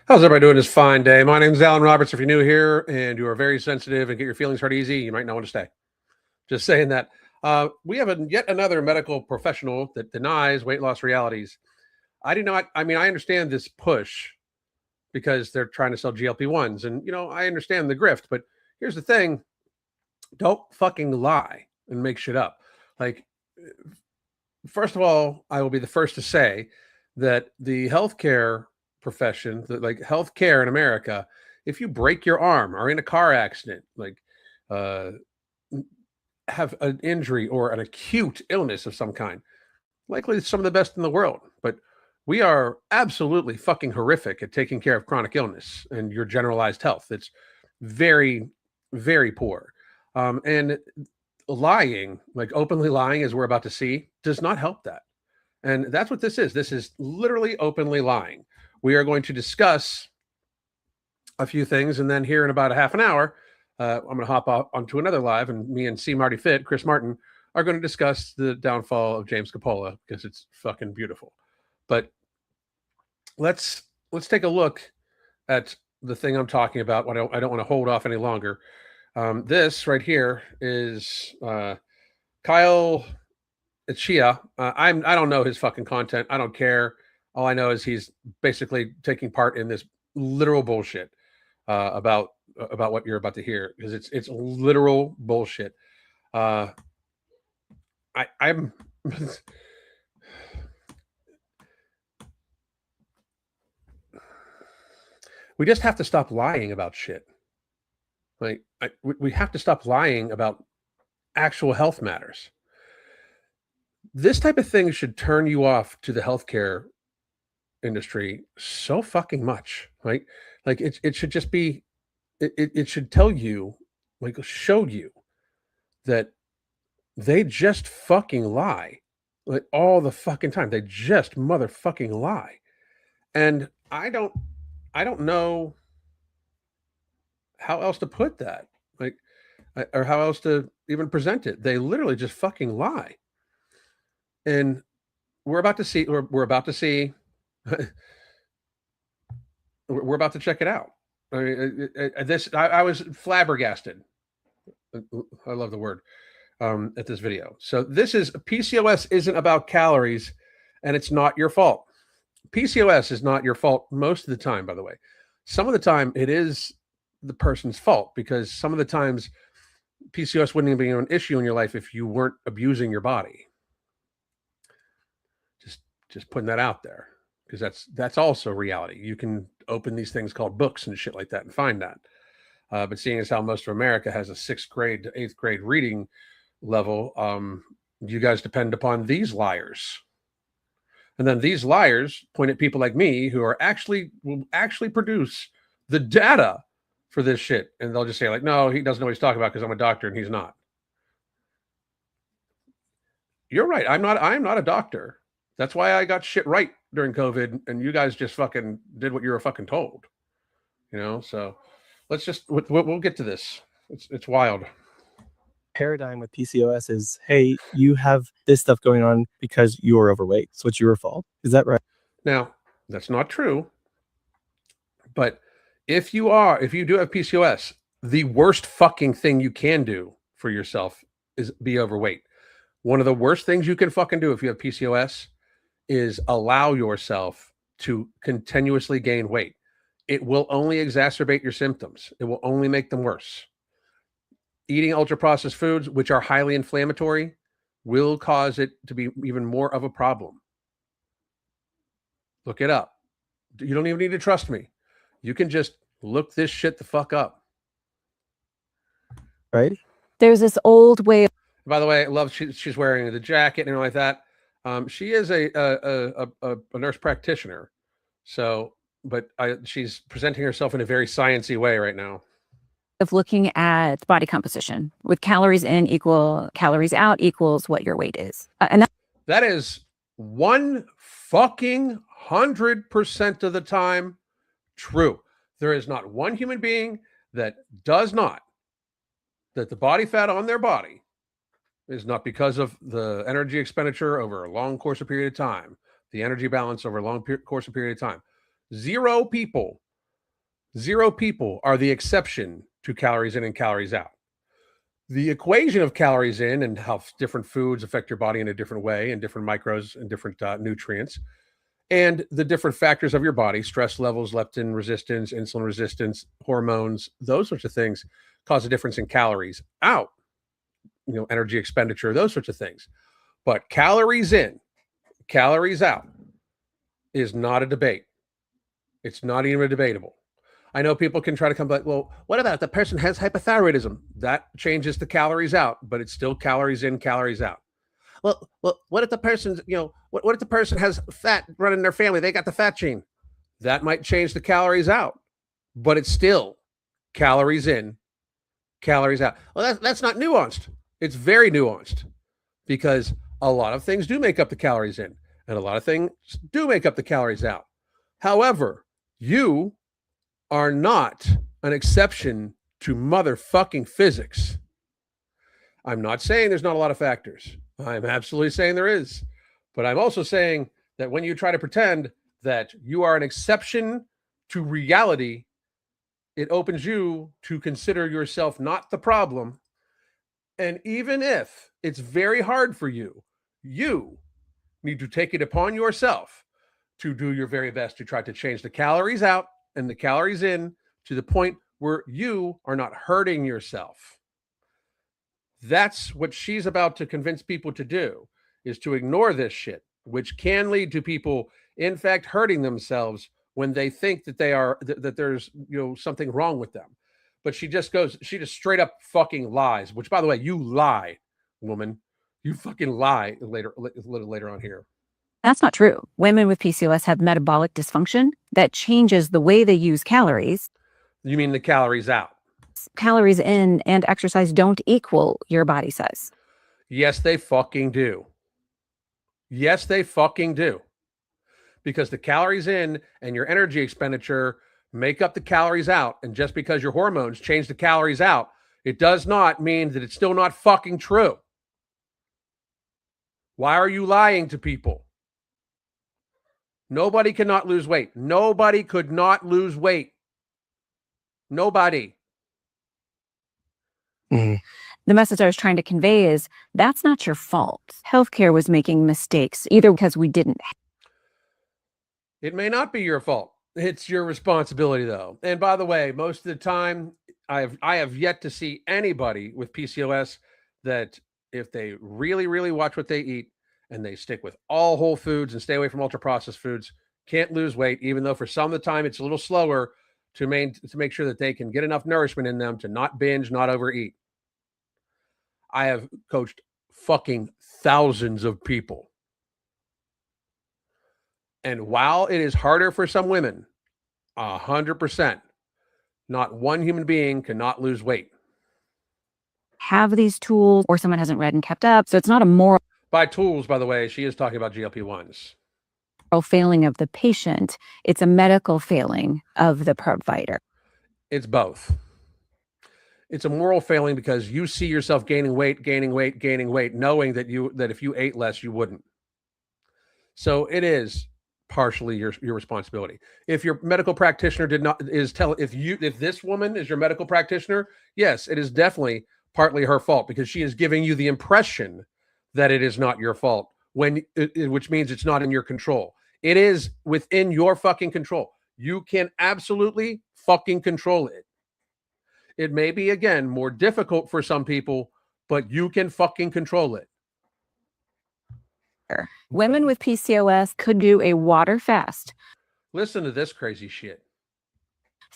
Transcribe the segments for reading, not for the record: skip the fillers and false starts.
How's everybody doing this fine day? My name is Alan Roberts. If you're new here and you are very sensitive and get your feelings hurt easy, you might not want to stay. Just saying that. We have yet another medical professional that denies weight loss realities. I do not, I mean, I understand this push because they're trying to sell GLP-1s. And, I understand the grift, but here's the thing. Don't fucking lie and make shit up. Like, first of all, I will be the first to say that the healthcare profession, like healthcare in America, if you break your arm or in a car accident, like uh, have an injury or an acute illness of some kind, likely some of the best in the world. But we are absolutely fucking horrific at taking care of chronic illness and your generalized health. It's very, very poor. And lying, like openly lying, as we're about to see, does not help that. And that's what this is. This is literally openly lying. We are going to discuss a few things, and then here in about a half an hour, I'm going to hop off onto another live, and me and C. Marty Fit, Chris Martin, are going to discuss the downfall of James Coppola because it's fucking beautiful. But let's take a look at the thing I'm talking about. I don't want to hold off any longer. This right here is Kyle Chia. I don't know his fucking content. I don't care. All I know is he's basically taking part in this literal bullshit about what you're about to hear, because it's literal bullshit. I'm we just have to stop lying about shit. Like we have to stop lying about actual health matters. This type of thing should turn you off to the healthcare industry so fucking much, right? Like it should just be, it should tell you, like show you that they just fucking lie, like all the fucking time. They just motherfucking lie. And I don't know how else to put that, like, or how else to even present it. They literally just fucking lie. And we're about to see, we're about to see, we're about to check it out. I mean, I was flabbergasted. I love the word at this video. So this is PCOS isn't about calories, and it's not your fault. PCOS is not your fault most of the time, by the way. Some of the time it is the person's fault, because some of the times PCOS wouldn't even be an issue in your life if you weren't abusing your body. Just putting that out there, because that's also reality. You can open these things called books and shit like that and find that. But seeing as how most of America has a 6th grade to 8th grade reading level, you guys depend upon these liars. And then these liars point at people like me who will actually produce the data for this shit. And they'll just say, like, no, he doesn't know what he's talking about because I'm a doctor and he's not. You're right. I'm not a doctor. That's why I got shit right during COVID, and you guys just fucking did what you were fucking told. So let's just, we'll get to this. It's wild. Paradigm with PCOS is, hey, you have this stuff going on because you're overweight, so it's your fault. Is that right? Now, that's not true. But if you do have PCOS, the worst fucking thing you can do for yourself is be overweight. One of the worst things you can fucking do if you have PCOS is allow yourself to continuously gain weight. It will only exacerbate your symptoms. It will only make them worse. Eating ultra-processed foods, which are highly inflammatory, will cause it to be even more of a problem. Look it up. You don't even need to trust me. You can just look this shit the fuck up. Right? There's this old way. By the way, I love she's wearing the jacket and like that. She is a nurse practitioner, but she's presenting herself in a very sciencey way right now. Of looking at body composition with calories in equal calories out equals what your weight is. And that is 100% of the time true. There is not one human being that the body fat on their body is not because of the energy expenditure over a long course of period of time, the energy balance over a long course of period of time. 0 people 0 people are the exception to calories in and calories out. The equation of calories in and how different foods affect your body in a different way, and different micros and different nutrients, and the different factors of your body, stress levels, leptin resistance, insulin resistance, hormones, those sorts of things cause a difference in calories out, energy expenditure, those sorts of things. But calories in, calories out is not a debate. It's not even debatable. I know people can try to come back, well, what about the person has hypothyroidism? That changes the calories out, but it's still calories in, calories out. Well, what if the person's, what if the person has fat running in their family? They got the fat gene. That might change the calories out, but it's still calories in, calories out. Well, that's not nuanced. It's very nuanced, because a lot of things do make up the calories in, and a lot of things do make up the calories out. However, you are not an exception to motherfucking physics. I'm not saying there's not a lot of factors. I'm absolutely saying there is. But I'm also saying that when you try to pretend that you are an exception to reality, it opens you to consider yourself not the problem. And even if it's very hard for you, you need to take it upon yourself to do your very best to try to change the calories out and the calories in to the point where you are not hurting yourself. That's what she's about to convince people to do, is to ignore this shit, which can lead to people, in fact, hurting themselves when they think that that there's something wrong with them. But she just straight up fucking lies, which, by the way, you lie, woman. You fucking lie a little later on here. That's not true. Women with PCOS have metabolic dysfunction that changes the way they use calories. You mean the calories out? Calories in and exercise don't equal your body size. Yes, they fucking do. Yes, they fucking do. Because the calories in and your energy expenditure make up the calories out. And just because your hormones change the calories out, it does not mean that it's still not fucking true. Why are you lying to people? Nobody cannot lose weight. Nobody could not lose weight. Nobody. Mm. The message I was trying to convey is that's not your fault. Healthcare was making mistakes, either because we didn't. It may not be your fault. It's your responsibility, though. And by the way, most of the time, I have yet to see anybody with PCOS that, if they really, really watch what they eat and they stick with all whole foods and stay away from ultra processed foods, can't lose weight, even though for some of the time it's a little slower to make sure that they can get enough nourishment in them to not binge, not overeat. I have coached fucking thousands of people. And while it is harder for some women, 100%, not one human being cannot lose weight. Have these tools, or someone hasn't read and kept up. So it's not a moral By tools, by the way, she is talking about GLP-1s. failing of the patient. It's a medical failing of the provider. It's both. It's a moral failing because you see yourself gaining weight, knowing that if you ate less, you wouldn't. So it is partially your responsibility. If your medical practitioner if this woman is your medical practitioner, yes, it is definitely partly her fault, because she is giving you the impression that it is not your fault, which means it's not in your control. It is within your fucking control. You can absolutely fucking control it. It may be, again, more difficult for some people, but you can fucking control it. Women with PCOS could do a water fast. Listen to this crazy shit.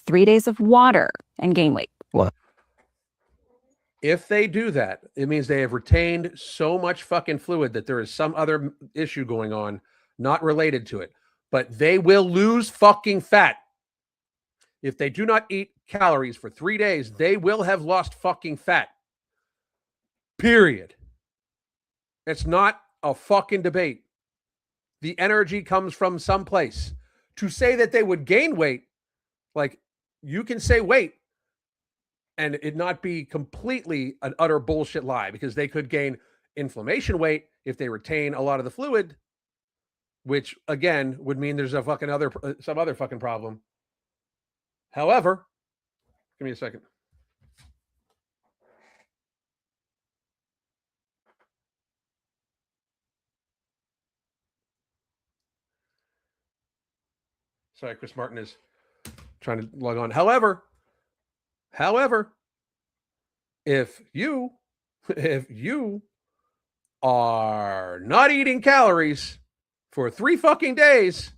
3 days of water and gain weight. What? If they do that, it means they have retained so much fucking fluid that there is some other issue going on, not related to it. But they will lose fucking fat. If they do not eat calories for 3 days, they will have lost fucking fat. Period. It's not a fucking debate. The energy comes from someplace. To say that they would gain weight, like, you can say weight and it not be completely an utter bullshit lie, because they could gain inflammation weight if they retain a lot of the fluid, which again would mean there's some other fucking problem. However, give me a second. Sorry, Chris Martin is trying to log on. However, if you are not eating calories for 3 fucking days,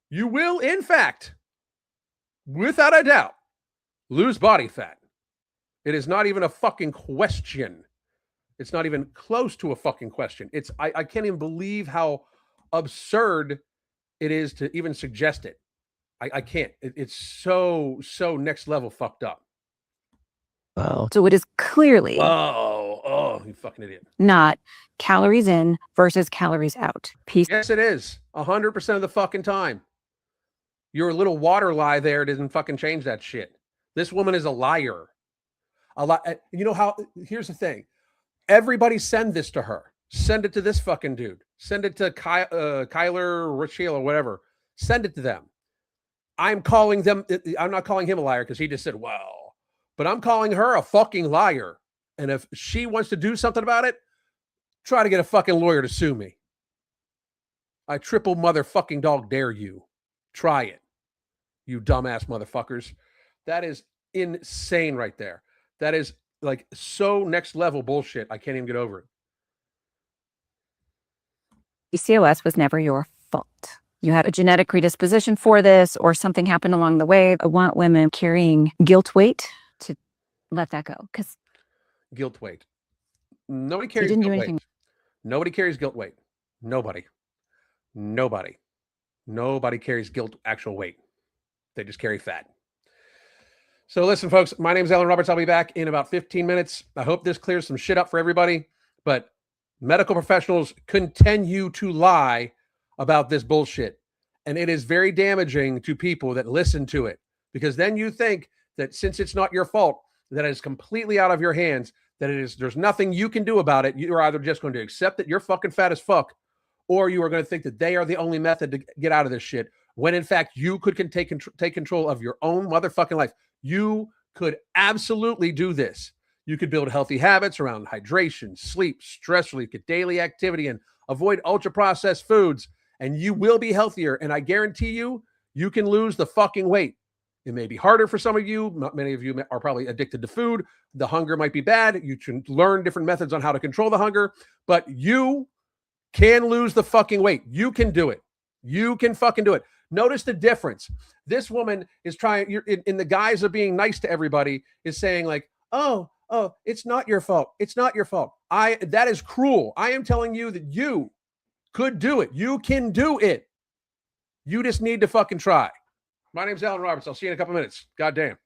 you will, in fact, without a doubt, lose body fat. It is not even a fucking question. It's not even close to a fucking question. I can't even believe how absurd it is to even suggest it. I can't. It's so next level fucked up. Wow. So it is clearly Oh, you fucking idiot. not calories in versus calories out. Yes, it is. 100% of the fucking time. Your little water lie there doesn't fucking change that shit. This woman is a liar. You know how? Here's the thing. Everybody send this to her. Send it to this fucking dude. Send it to Kyler, Rochelle, or whatever. Send it to them. I'm calling them. I'm not calling him a liar because he just said, well, but I'm calling her a fucking liar. And if she wants to do something about it, try to get a fucking lawyer to sue me. I triple motherfucking dog dare you. Try it. You dumbass motherfuckers. That is insane right there. That is like so next level bullshit. I can't even get over it. PCOS was never your fault. You had a genetic predisposition for this, or something happened along the way. I want women carrying guilt weight to let that go. Because guilt weight. Nobody carries didn't do guilt anything. weight. Nobody carries guilt weight. Nobody carries guilt actual weight. They just carry fat. So listen, folks, my name is Alan Roberts. I'll be back in about 15 minutes. I hope this clears some shit up for everybody. But medical professionals continue to lie about this bullshit. And it is very damaging to people that listen to it. Because then you think that since it's not your fault, that it is completely out of your hands, that there's nothing you can do about it. You're either just going to accept that you're fucking fat as fuck, or you are going to think that they are the only method to get out of this shit, when in fact you could take control of your own motherfucking life. You could absolutely do this. You could build healthy habits around hydration, sleep, stress relief, get daily activity, and avoid ultra-processed foods, and you will be healthier. And I guarantee you, you can lose the fucking weight. It may be harder for some of you. Many of you are probably addicted to food. The hunger might be bad. You can learn different methods on how to control the hunger, but you can lose the fucking weight. You can do it. You can fucking do it. Notice the difference. This woman is trying, in the guise of being nice to everybody, is saying like, oh, it's not your fault. It's not your fault. That is cruel. I am telling you that you could do it. You can do it. You just need to fucking try. My name's Alan Roberts. I'll see you in a couple minutes. God damn.